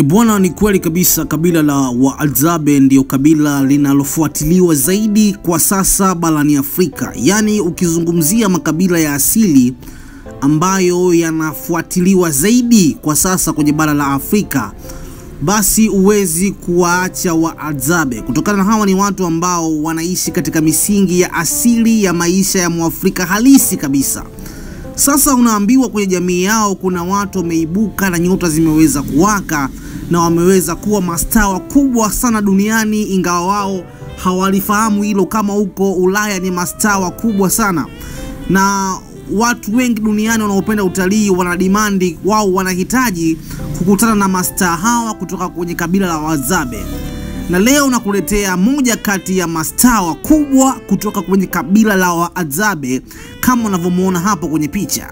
Bwana, ni kweli kabisa, kabila la Wahadzabe ndio kabila linalofuatiliwa zaidi kwa sasa barani Afrika. Yaani ukizungumzia makabila ya asili ambayo yanafuatiliwa zaidi kwa sasa kwenye bara la Afrika, basi uwezi kuwaacha Wahadzabe, kutokana na hawa ni watu ambao wanaishi katika misingi ya asili ya maisha ya Mwafrika halisi kabisa. Sasa unaambiwa kwenye jamii yao kuna watu wameibuka na nyota zimeweza kuwaka na wameweza kuwa mastaa wakubwa sana duniani, ingawa wao hawalifahamu hilo. Kama huko Ulaya ni mastaa wakubwa sana, na watu wengi duniani wanaopenda utalii wanadimandi, wao wanahitaji kukutana na mastaa hawa kutoka kwenye kabila la Wahadzabe. Na leo nakuletea moja kati ya mastaa wakubwa kutoka kwenye kabila la Wahadzabe kama unavyomuona hapo kwenye picha.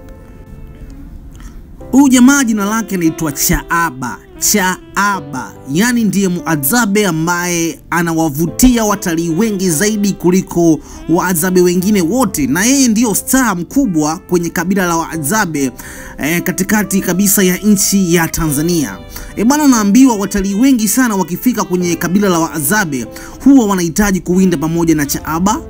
Huyu jamaa jina lake anaitwa Chaaba. Chaaba yani ndiye Mhadzabe ambaye anawavutia watalii wengi zaidi kuliko Wahadzabe wengine wote, na yeye ndio star mkubwa kwenye kabila la Wahadzabe katikati kabisa ya nchi ya Tanzania. Bwana, naambiwa watalii wengi sana wakifika kwenye kabila la Wahadzabe huwa wanahitaji kuwinda pamoja na Chaaba,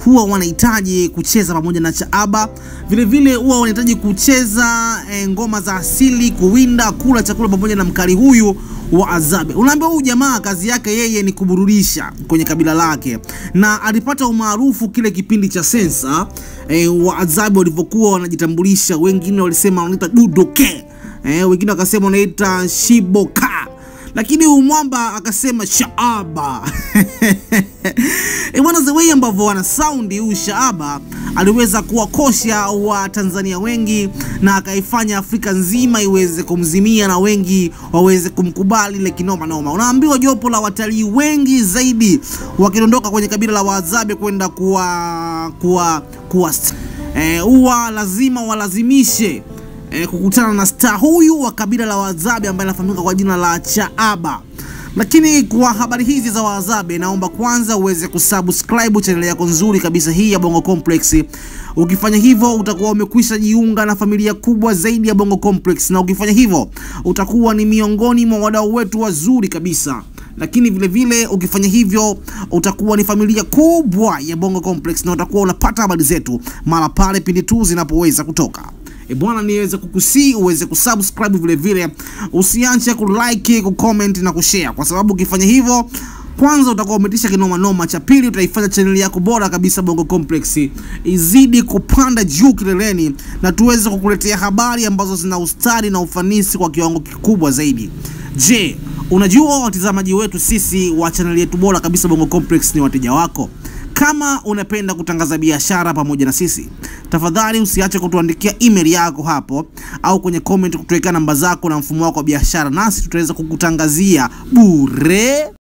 huwa wanahitaji kucheza pamoja na Chaaba, vile vile huwa wanahitaji kucheza ngoma za asili, kuwinda, kula chakula pamoja na mkali huyu Wahadzabe. Unaambiwa huyu jamaa kazi yake yeye ni kuburudisha kwenye kabila lake, na alipata umaarufu kile kipindi cha sensa. Wahadzabe walivyokuwa wanajitambulisha, wengine walisema wanaita Dudoke, wengine wakasema wanaita Shiboka, lakini umwamba akasema Chaaba. Bwana, the way ambavyo wana sound huyu Chaaba aliweza kuwakosha wa Tanzania wengi na akaifanya Afrika nzima iweze kumzimia na wengi waweze kumkubali ile kinoma noma. Unaambiwa jopo la watalii wengi zaidi wakiondoka kwenye kabila la Wahadzabe kwenda huwa lazima walazimishe kukutana na star huyu wa kabila la Wahadzabe ambaye anafahamika kwa jina la Chaaba. Lakini kwa habari hizi za Wahadzabe, naomba kwanza uweze kusubscribe channel yako nzuri kabisa hii ya Bongo Complex. Ukifanya hivyo utakuwa umekwisha jiunga na familia kubwa zaidi ya Bongo Complex, na ukifanya hivyo utakuwa ni miongoni mwa wadau wetu wazuri kabisa. Lakini vile vile ukifanya hivyo utakuwa ni familia kubwa ya Bongo Complex na utakuwa unapata habari zetu mara pale pindi tu zinapoweza kutoka. Bwana, niweze kukusii uweze kusubscribe, vile vile usiache kulike, kucomment na kushare, kwa sababu ukifanya hivyo kwanza utakuwa umetisha kinoma noma, cha pili utaifanya channel yako bora kabisa Bongo Complex izidi kupanda juu kileleni na tuweze kukuletea habari ambazo zina ustadi na ufanisi kwa kiwango kikubwa zaidi. Je, unajua watazamaji wetu sisi wa channel yetu bora kabisa Bongo Complex ni wateja wako? Kama unapenda kutangaza biashara pamoja na sisi, tafadhali usiache kutuandikia email yako hapo au kwenye comment kutuweka namba zako na mfumo wako wa biashara, nasi tutaweza kukutangazia bure.